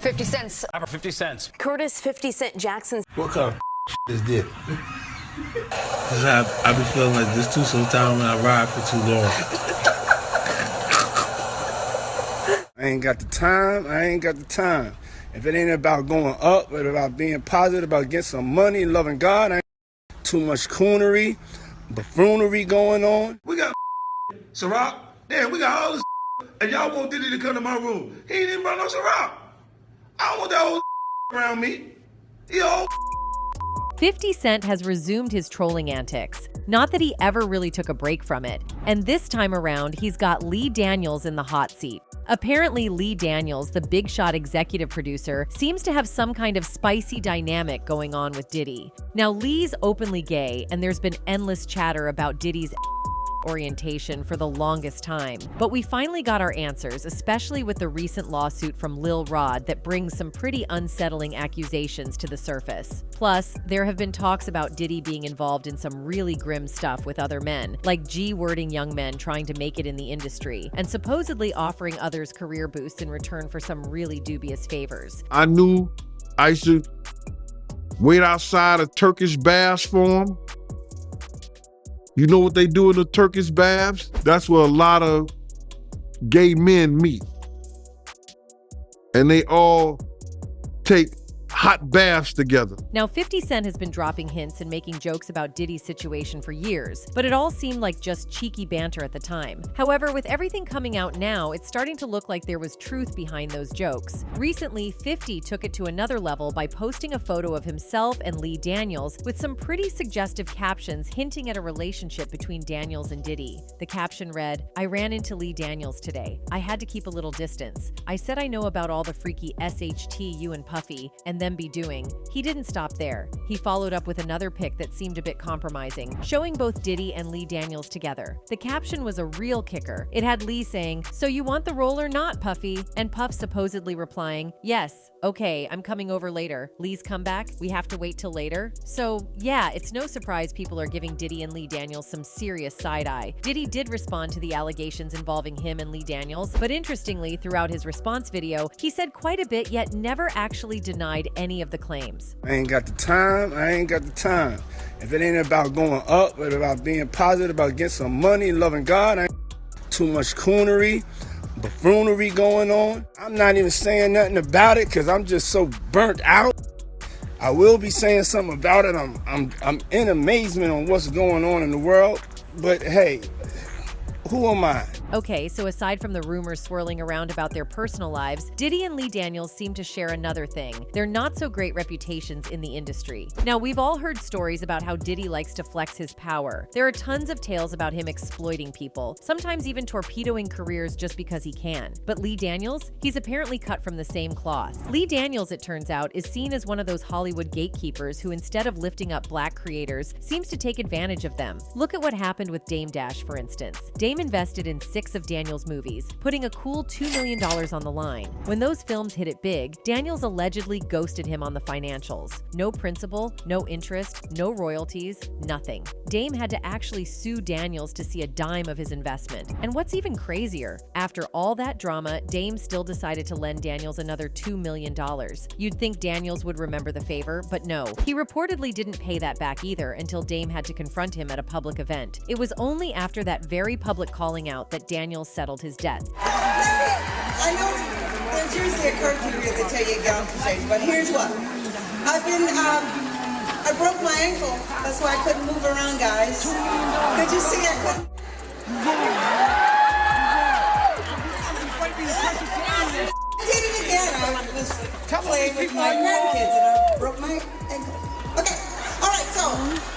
50 cents. How about 50 cents? Curtis 50 Cent Jackson. What kind of is this? Cause I be feeling like this too sometimes when I ride for too long. I ain't got the time. If it ain't about going up, but about being positive, about getting some money, loving God, I ain't too much coonery, buffoonery going on. We got Ciroc. Damn, we got all this and y'all want Diddy to come to my room. He ain't even brought no Ciroc. I don't want that old around me. He old. 50 Cent has resumed his trolling antics. Not that he ever really took a break from it. And this time around, he's got Lee Daniels in the hot seat. Apparently, Lee Daniels, the big shot executive producer, seems to have some kind of spicy dynamic going on with Diddy. Now, Lee's openly gay, and there's been endless chatter about Diddy's orientation for the longest time. But we finally got our answers, especially with the recent lawsuit from Lil Rod that brings some pretty unsettling accusations to the surface. Plus, there have been talks about Diddy being involved in some really grim stuff with other men, like G-wording young men trying to make it in the industry, and supposedly offering others career boosts in return for some really dubious favors. I knew I used to wait outside of Turkish baths for him. You know what they do in the Turkish baths? That's where a lot of gay men meet. And they all take hot baths together. Now, 50 Cent has been dropping hints and making jokes about Diddy's situation for years, but it all seemed like just cheeky banter at the time. However, with everything coming out now, it's starting to look like there was truth behind those jokes. Recently, 50 took it to another level by posting a photo of himself and Lee Daniels with some pretty suggestive captions hinting at a relationship between Daniels and Diddy. The caption read, "I ran into Lee Daniels today. I had to keep a little distance. I said I know about all the freaky SHT you and Puffy, and them be doing." He didn't stop there. He followed up with another pic that seemed a bit compromising, showing both Diddy and Lee Daniels together. The caption was a real kicker. It had Lee saying, "So you want the role or not, Puffy?" And Puff supposedly replying, "Yes, okay, I'm coming over later." Lee's comeback, "We have to wait till later." So yeah, it's no surprise people are giving Diddy and Lee Daniels some serious side-eye. Diddy did respond to the allegations involving him and Lee Daniels, but interestingly, throughout his response video, he said quite a bit yet never actually denied any of the claims. I ain't got the time. If it ain't about going up, but about being positive, about getting some money, loving God, I ain't too much coonery, buffoonery going on. I'm not even saying nothing about it because I'm just so burnt out. I will be saying something about it. I'm in amazement on what's going on in the world. But hey, who am I? Okay, so aside from the rumors swirling around about their personal lives, Diddy and Lee Daniels seem to share another thing: their not-so-great reputations in the industry. Now, we've all heard stories about how Diddy likes to flex his power. There are tons of tales about him exploiting people, sometimes even torpedoing careers just because he can. But Lee Daniels? He's apparently cut from the same cloth. Lee Daniels, it turns out, is seen as one of those Hollywood gatekeepers who, instead of lifting up black creators, seems to take advantage of them. Look at what happened with Dame Dash, for instance. Dame invested in 6 of Daniels' movies, putting a cool $2 million on the line. When those films hit it big, Daniels allegedly ghosted him on the financials. No principal, no interest, no royalties, nothing. Dame had to actually sue Daniels to see a dime of his investment. And what's even crazier, after all that drama, Dame still decided to lend Daniels another $2 million. You'd think Daniels would remember the favor, but no. He reportedly didn't pay that back either until Dame had to confront him at a public event. It was only after that very public calling out that Daniels settled his debts. I know there's usually a curfew here that tell you to get off the stage, but here's what. I broke my ankle. That's why I couldn't move around, guys. Could you see I couldn't? I did it again. I was playing with my grandkids and I broke my ankle. Okay, all right, so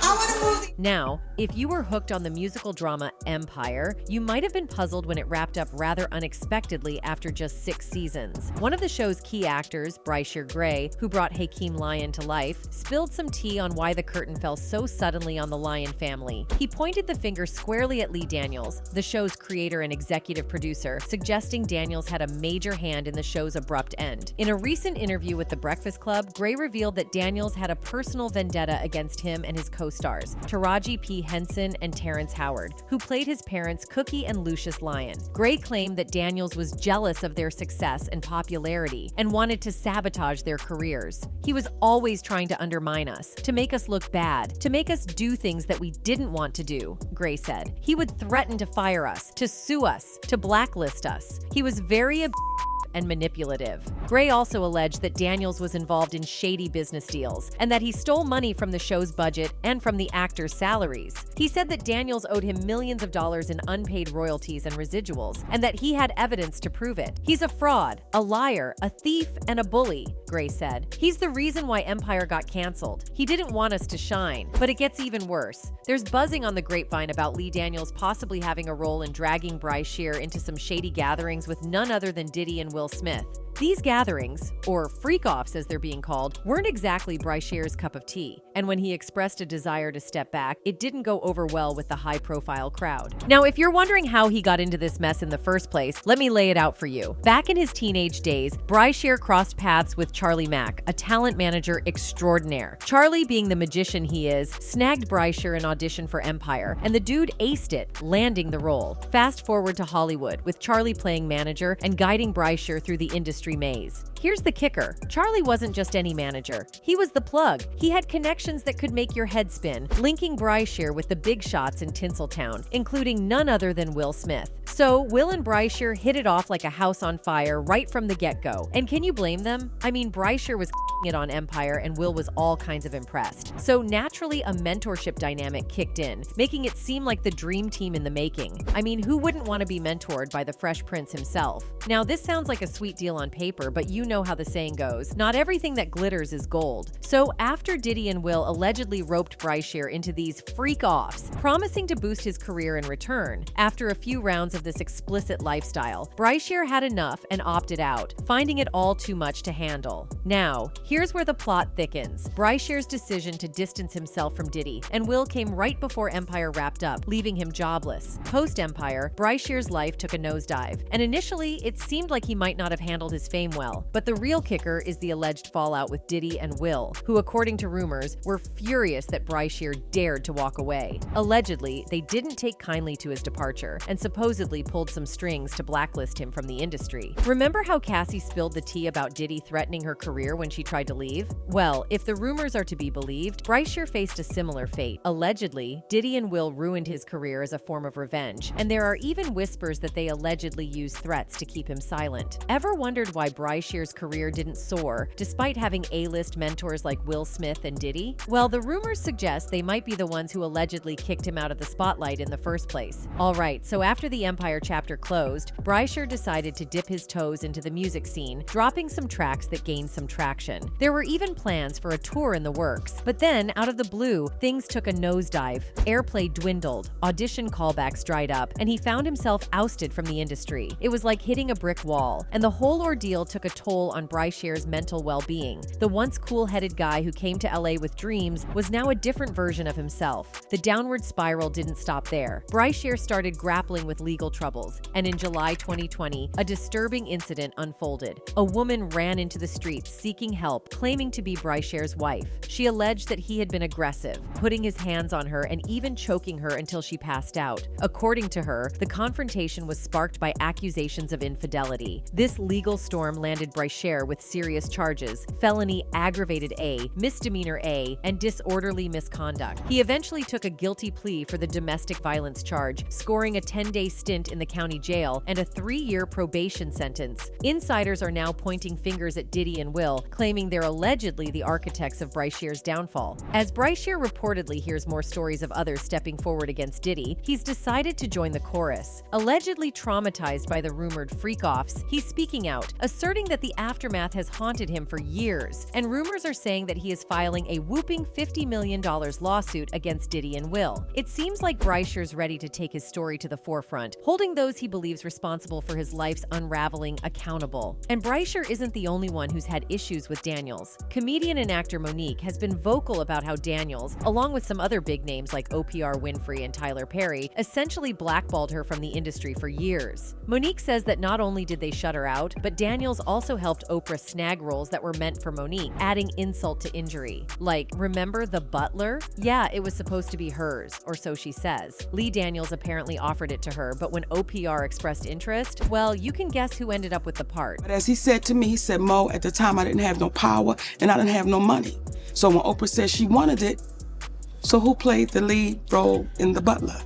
I want to move. Now, if you were hooked on the musical drama Empire, you might have been puzzled when it wrapped up rather unexpectedly after just 6 seasons. One of the show's key actors, Bryshire Gray, who brought Hakeem Lyon to life, spilled some tea on why the curtain fell so suddenly on the Lyon family. He pointed the finger squarely at Lee Daniels, the show's creator and executive producer, suggesting Daniels had a major hand in the show's abrupt end. In a recent interview with The Breakfast Club, Gray revealed that Daniels had a personal vendetta against him and his co-stars. Taraji Taraji P. Henson and Terrence Howard, who played his parents Cookie and Lucius Lyon. Gray claimed that Daniels was jealous of their success and popularity and wanted to sabotage their careers. He was always trying to undermine us, to make us look bad, to make us do things that we didn't want to do, Gray said. He would threaten to fire us, to sue us, to blacklist us. He was very and manipulative. Gray also alleged that Daniels was involved in shady business deals and that he stole money from the show's budget and from the actors' salaries. He said that Daniels owed him millions of dollars in unpaid royalties and residuals and that he had evidence to prove it. He's a fraud, a liar, a thief, and a bully, Gray said. He's the reason why Empire got canceled. He didn't want us to shine, but it gets even worse. There's buzzing on the grapevine about Lee Daniels possibly having a role in dragging Bryce Shear into some shady gatherings with none other than Diddy and Will Smith. These gatherings, or freak-offs as they're being called, weren't exactly Bryce Shear's cup of tea, and when he expressed a desire to step back, it didn't go over well with the high-profile crowd. Now, if you're wondering how he got into this mess in the first place, let me lay it out for you. Back in his teenage days, Bryce Shear crossed paths with Charlie Mack, a talent manager extraordinaire. Charlie, being the magician he is, snagged Bryce Shear an audition for Empire, and the dude aced it, landing the role. Fast forward to Hollywood, with Charlie playing manager and guiding Bryce Shear through the industry maze. Here's the kicker. Charlie wasn't just any manager. He was the plug. He had connections that could make your head spin, linking Bryce Shear with the big shots in Tinseltown, including none other than Will Smith. So, Will and Bryce Shear hit it off like a house on fire right from the get-go. And can you blame them? I mean, Bryce Shear was it on Empire and Will was all kinds of impressed. So naturally, a mentorship dynamic kicked in, making it seem like the dream team in the making. I mean, who wouldn't want to be mentored by the Fresh Prince himself? Now, this sounds like a sweet deal on paper, but you know how the saying goes, not everything that glitters is gold. So after Diddy and Will allegedly roped Bryce Shear into these freak-offs, promising to boost his career in return, after a few rounds of this explicit lifestyle, Bryce Shear had enough and opted out, finding it all too much to handle. Now, here's where the plot thickens. Bryce Shear's decision to distance himself from Diddy and Will came right before Empire wrapped up, leaving him jobless. Post-Empire, Bryce Shear's life took a nosedive, and initially, it seemed like he might not have handled his fame well. But the real kicker is the alleged fallout with Diddy and Will, who, according to rumors, were furious that Bryce Shear dared to walk away. Allegedly, they didn't take kindly to his departure and supposedly pulled some strings to blacklist him from the industry. Remember how Cassie spilled the tea about Diddy threatening her career when she tried to leave? Well, if the rumors are to be believed, Bryce Shear faced a similar fate. Allegedly, Diddy and Will ruined his career as a form of revenge, and there are even whispers that they allegedly used threats to keep him silent. Ever wondered why Bryce Shear's career didn't soar, despite having A-list mentors like Will Smith and Diddy? Well, the rumors suggest they might be the ones who allegedly kicked him out of the spotlight in the first place. Alright, so after the Empire chapter closed, Bryce Shear decided to dip his toes into the music scene, dropping some tracks that gained some traction. There were even plans for a tour in the works, but then, out of the blue, things took a nosedive. Airplay dwindled, audition callbacks dried up, and he found himself ousted from the industry. It was like hitting a brick wall, and the whole ordeal took a toll on Bryce Shear's mental well-being. The once cool-headed guy who came to LA with dreams was now a different version of himself. The downward spiral didn't stop there. Bryce Shear started grappling with legal troubles, and in July 2020, a disturbing incident unfolded. A woman ran into the streets seeking help, claiming to be Bryce Shear's wife. She alleged that he had been aggressive, putting his hands on her and even choking her until she passed out. According to her, the confrontation was sparked by accusations of infidelity. This legal storm landed Bryce Shear with serious charges: felony aggravated A, misdemeanor A, and disorderly misconduct. He eventually took a guilty plea for the domestic violence charge, scoring a 10-day stint in the county jail and a 3-year probation sentence. Insiders are now pointing fingers at Diddy and Will, claiming they're allegedly the architects of Bryce Shear's downfall. As Bryce Shear reportedly hears more stories of others stepping forward against Diddy, he's decided to join the chorus. Allegedly traumatized by the rumored freak-offs, he's speaking out, asserting that the aftermath has haunted him for years, and rumors are saying that he is filing a whooping $50 million lawsuit against Diddy and Will. It seems like Bryce Shear's ready to take his story to the forefront, holding those he believes responsible for his life's unraveling accountable. And Breischer isn't the only one who's had issues with Daniels. Comedian and actor Monique has been vocal about how Daniels, along with some other big names like Oprah Winfrey and Tyler Perry, essentially blackballed her from the industry for years. Monique says that not only did they shut her out, but Daniels also helped Oprah snag roles that were meant for Monique, adding insult to injury. Like, remember The Butler? Yeah, it was supposed to be hers, or so she says. Lee Daniels apparently offered it to her, but when OPR expressed interest, well, you can guess who ended up with the part. But as he said to me, he said, Mo, at the time I didn't have no power and I didn't have no money. So when Oprah said she wanted it, so who played the lead role in The Butler?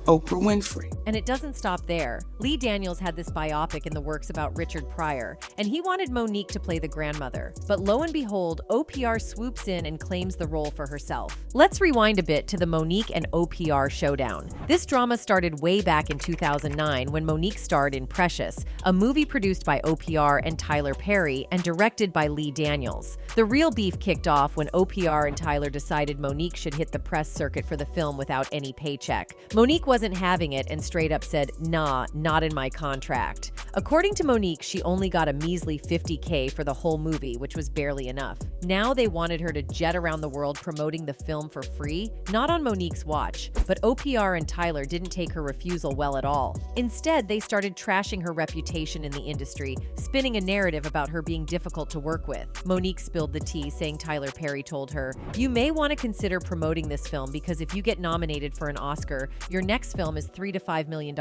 Oprah Winfrey. And it doesn't stop there. Lee Daniels had this biopic in the works about Richard Pryor, and he wanted Monique to play the grandmother. But lo and behold, OPR swoops in and claims the role for herself. Let's rewind a bit to the Monique and OPR showdown. This drama started way back in 2009 when Monique starred in Precious, a movie produced by OPR and Tyler Perry and directed by Lee Daniels. The real beef kicked off when OPR and Tyler decided Monique should hit the press circuit for the film without any paycheck. Monique wasn't having it and straight up said, "Nah, not in my contract." According to Monique, she only got a measly $50K for the whole movie, which was barely enough. Now they wanted her to jet around the world promoting the film for free, not on Monique's watch. But OPR and Tyler didn't take her refusal well at all. Instead, they started trashing her reputation in the industry, spinning a narrative about her being difficult to work with. Monique spilled the tea, saying Tyler Perry told her, "You may want to consider promoting this film because if you get nominated for an Oscar, your next film is $3 to $5 million.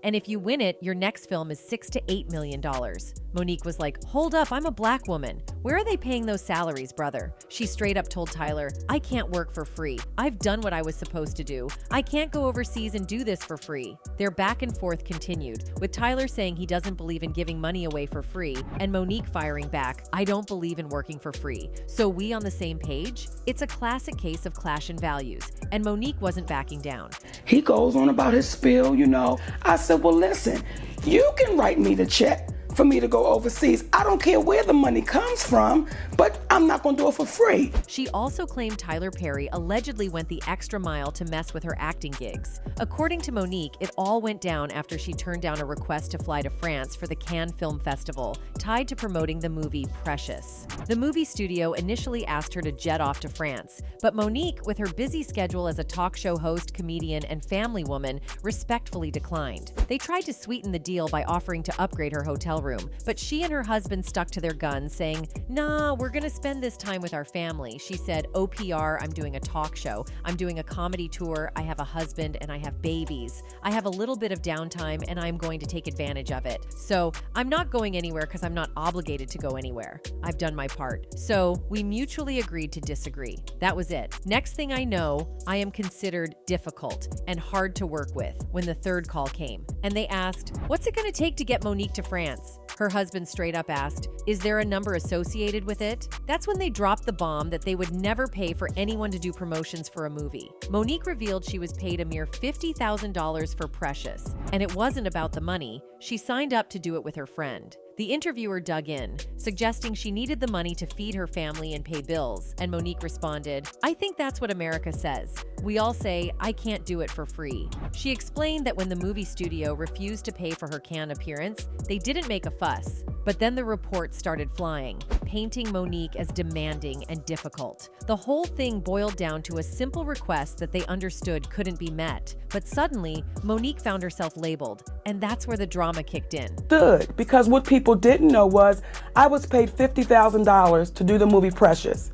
And if you win it, your next film is $6 to $8 million. Monique was like, "Hold up, I'm a black woman. Where are they paying those salaries, brother?" She straight up told Tyler, "I can't work for free. I've done what I was supposed to do. I can't go overseas and do this for free." Their back and forth continued, with Tyler saying he doesn't believe in giving money away for free, and Monique firing back, "I don't believe in working for free. So we on the same page?" It's a classic case of clash in values, and Monique wasn't backing down. He goes on about his spiel, I said, well, listen, you can write me the check for me to go overseas. I don't care where the money comes from, but I'm not going to do it for free. She also claimed Tyler Perry allegedly went the extra mile to mess with her acting gigs. According to Monique, it all went down after she turned down a request to fly to France for the Cannes Film Festival, tied to promoting the movie Precious. The movie studio initially asked her to jet off to France, but Monique, with her busy schedule as a talk show host, comedian, and family woman, respectfully declined. They tried to sweeten the deal by offering to upgrade her hotel room, but she and her husband stuck to their guns, saying, "Nah, we're gonna spend this time with our family." She said, "OPR, I'm doing a talk show. I'm doing a comedy tour. I have a husband and I have babies. I have a little bit of downtime and I'm going to take advantage of it. So I'm not going anywhere because I'm not obligated to go anywhere. I've done my part." So we mutually agreed to disagree. That was it. Next thing I know, I am considered difficult and hard to work with when the third call came. And they asked, "What's it gonna take to get Monique to France?" Her husband straight up asked, "Is there a number associated with it?" That's when they dropped the bomb that they would never pay for anyone to do promotions for a movie. Monique revealed she was paid a mere $50,000 for Precious, and it wasn't about the money. She signed up to do it with her friend. The interviewer dug in, suggesting she needed the money to feed her family and pay bills, and Monique responded, "I think that's what America says. We all say, I can't do it for free." She explained that when the movie studio refused to pay for her Cannes appearance, they didn't make a fuss. But then the reports started flying, painting Monique as demanding and difficult. The whole thing boiled down to a simple request that they understood couldn't be met. But suddenly, Monique found herself labeled, and that's where the drama kicked in. Good, because what people didn't know was I was paid $50,000 to do the movie Precious.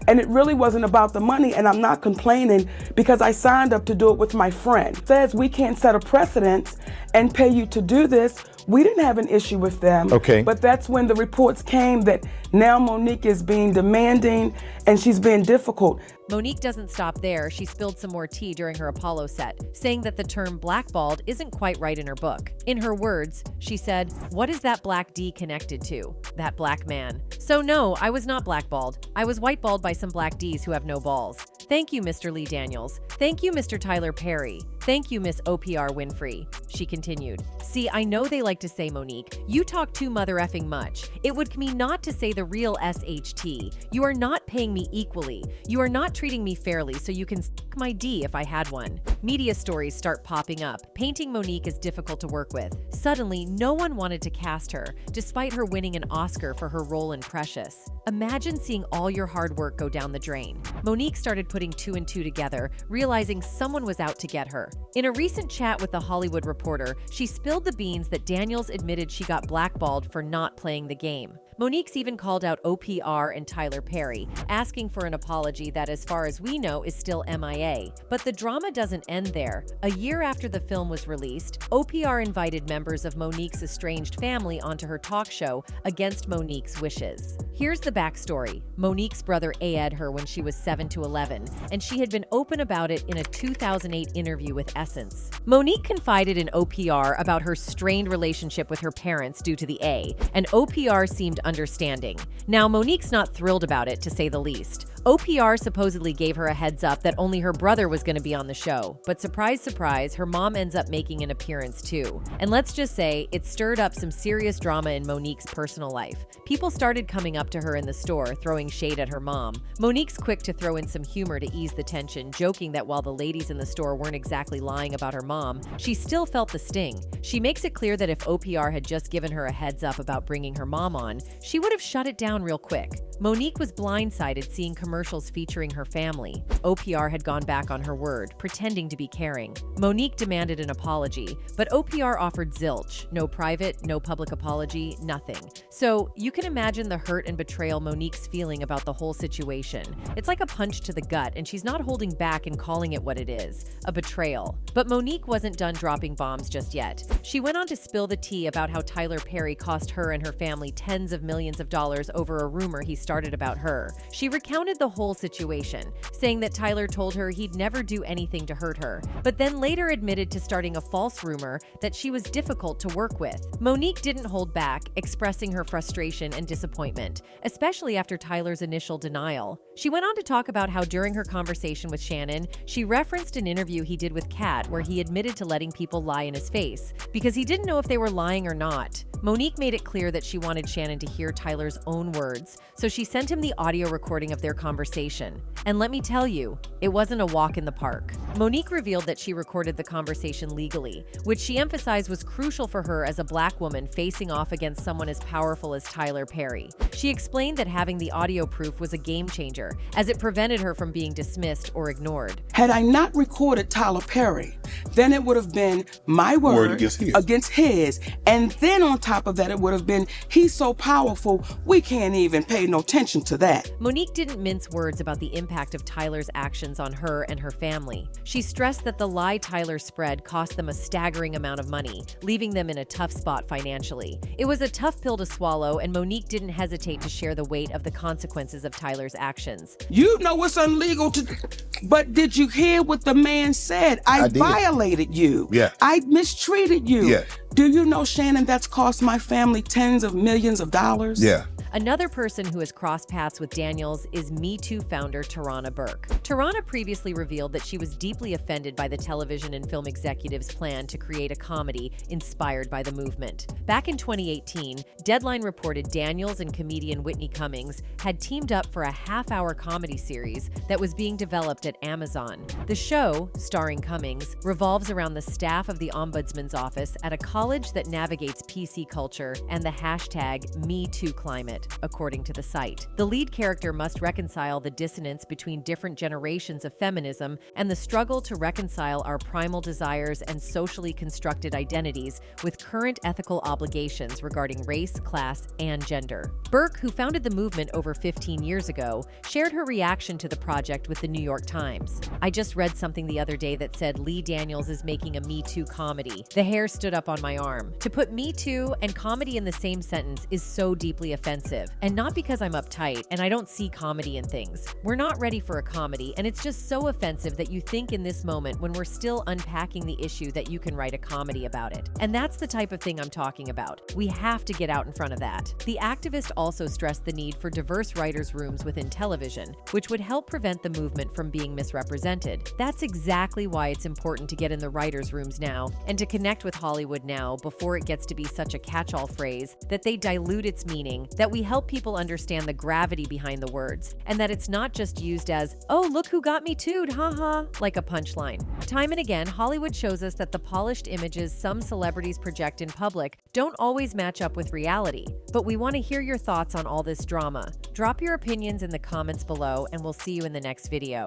And it really wasn't about the money, and I'm not complaining because I signed up to do it with my friend. It says we can't set a precedent and pay you to do this. We didn't have an issue with them. Okay. But that's when the reports came that now Monique is being demanding and she's being difficult. Monique doesn't stop there. She spilled some more tea during her Apollo set, saying that the term blackballed isn't quite right in her book. In her words, she said, "What is that black D connected to? That black man." So no, I was not blackballed. I was whiteballed by some black Ds who have no balls. Thank you, Mr. Lee Daniels. Thank you, Mr. Tyler Perry. Thank you, Miss OPR Winfrey. She continued, "See, I know they like to say, Monique, you talk too mother effing much. It would me not to say the real SHT. You are not paying me equally. You are not treating me fairly, so you can..." Suck my D if I had one. Media stories start popping up, painting Monique as difficult to work with. Suddenly, no one wanted to cast her, despite her winning an Oscar for her role in Precious. Imagine seeing all your hard work go down the drain. Monique started putting two and two together, realizing someone was out to get her. In a recent chat with The Hollywood Reporter, she spilled the beans that Daniels admitted she got blackballed for not playing the game. Monique's even called out OPR and Tyler Perry, asking for an apology that, as far as we know, is still MIA. But the drama doesn't end there. A year after the film was released, OPR invited members of Monique's estranged family onto her talk show against Monique's wishes. Here's the backstory. Monique's brother AE'd her when she was 7 to 11, and she had been open about it in a 2008 interview with Essence. Monique confided in OPR about her strained relationship with her parents due to the A, and OPR seemed understanding. Now, Monique's not thrilled about it, to say the least. OPR supposedly gave her a heads up that only her brother was going to be on the show, but surprise, surprise, her mom ends up making an appearance too. And let's just say, it stirred up some serious drama in Monique's personal life. People started coming up to her in the store, throwing shade at her mom. Monique's quick to throw in some humor to ease the tension, joking that while the ladies in the store weren't exactly lying about her mom, she still felt the sting. She makes it clear that if OPR had just given her a heads up about bringing her mom on, she would have shut it down real quick. Monique was blindsided seeing commercials featuring her family. OPR had gone back on her word, pretending to be caring. Monique demanded an apology, but OPR offered zilch. No private, no public apology, nothing. So you can imagine the hurt and betrayal Monique's feeling about the whole situation. It's like a punch to the gut, and she's not holding back in calling it what it is, a betrayal. But Monique wasn't done dropping bombs just yet. She went on to spill the tea about how Tyler Perry cost her and her family tens of millions of dollars over a rumor he started about her. She recounted the whole situation, saying that Tyler told her he'd never do anything to hurt her, but then later admitted to starting a false rumor that she was difficult to work with. Monique didn't hold back, expressing her frustration and disappointment, especially after Tyler's initial denial. She went on to talk about how during her conversation with Shannon, she referenced an interview he did with Kat where he admitted to letting people lie in his face because he didn't know if they were lying or not. Monique made it clear that she wanted Shannon to hear Tyler's own words, so she sent him the audio recording of their conversation. And let me tell you, it wasn't a walk in the park. Monique revealed that she recorded the conversation legally, which she emphasized was crucial for her as a Black woman facing off against someone as powerful as Tyler Perry. She explained that having the audio proof was a game changer, as it prevented her from being dismissed or ignored. Had I not recorded Tyler Perry, then it would have been my word against his. And then on top of that, it would have been, he's so powerful, we can't even pay no attention to that. Monique didn't mince words about the impact of Tyler's actions on her and her family. She stressed that the lie Tyler spread cost them a staggering amount of money, leaving them in a tough spot financially. It was a tough pill to swallow, and Monique didn't hesitate to share the weight of the consequences of Tyler's actions. You know it's illegal to, but did you hear what the man said? I violated you. Yeah. I mistreated you. Yeah. Do you know, Shannon, that's cost my family tens of millions of dollars? Yeah. Another person who has crossed paths with Daniels is Me Too founder Tarana Burke. Tarana previously revealed that she was deeply offended by the television and film executives' plan to create a comedy inspired by the movement. Back in 2018, Deadline reported Daniels and comedian Whitney Cummings had teamed up for a half-hour comedy series that was being developed at Amazon. The show, starring Cummings, revolves around the staff of the Ombudsman's office at a college that navigates PC culture and the hashtag #MeToo climate, according to the site. The lead character must reconcile the dissonance between different generations of feminism and the struggle to reconcile our primal desires and socially constructed identities with current ethical obligations regarding race, class, and gender. Burke, who founded the movement over 15 years ago, shared her reaction to the project with the New York Times. "I just read something the other day that said Lee Daniels is making a Me Too comedy. The hair stood up on my arm. To put Me Too and comedy in the same sentence is so deeply offensive. And not because I'm uptight and I don't see comedy in things. We're not ready for a comedy, and it's just so offensive that you think in this moment when we're still unpacking the issue that you can write a comedy about it. And that's the type of thing I'm talking about. We have to get out in front of that." The activist also stressed the need for diverse writers' rooms within television, which would help prevent the movement from being misrepresented. That's exactly why it's important to get in the writers' rooms now and to connect with Hollywood now before it gets to be such a catch-all phrase that they dilute its meaning, that we we help people understand the gravity behind the words, and that it's not just used as, oh, look who got me too'd, haha, like a punchline. Time and again, Hollywood shows us that the polished images some celebrities project in public don't always match up with reality. But we want to hear your thoughts on all this drama. Drop your opinions in the comments below, and we'll see you in the next video.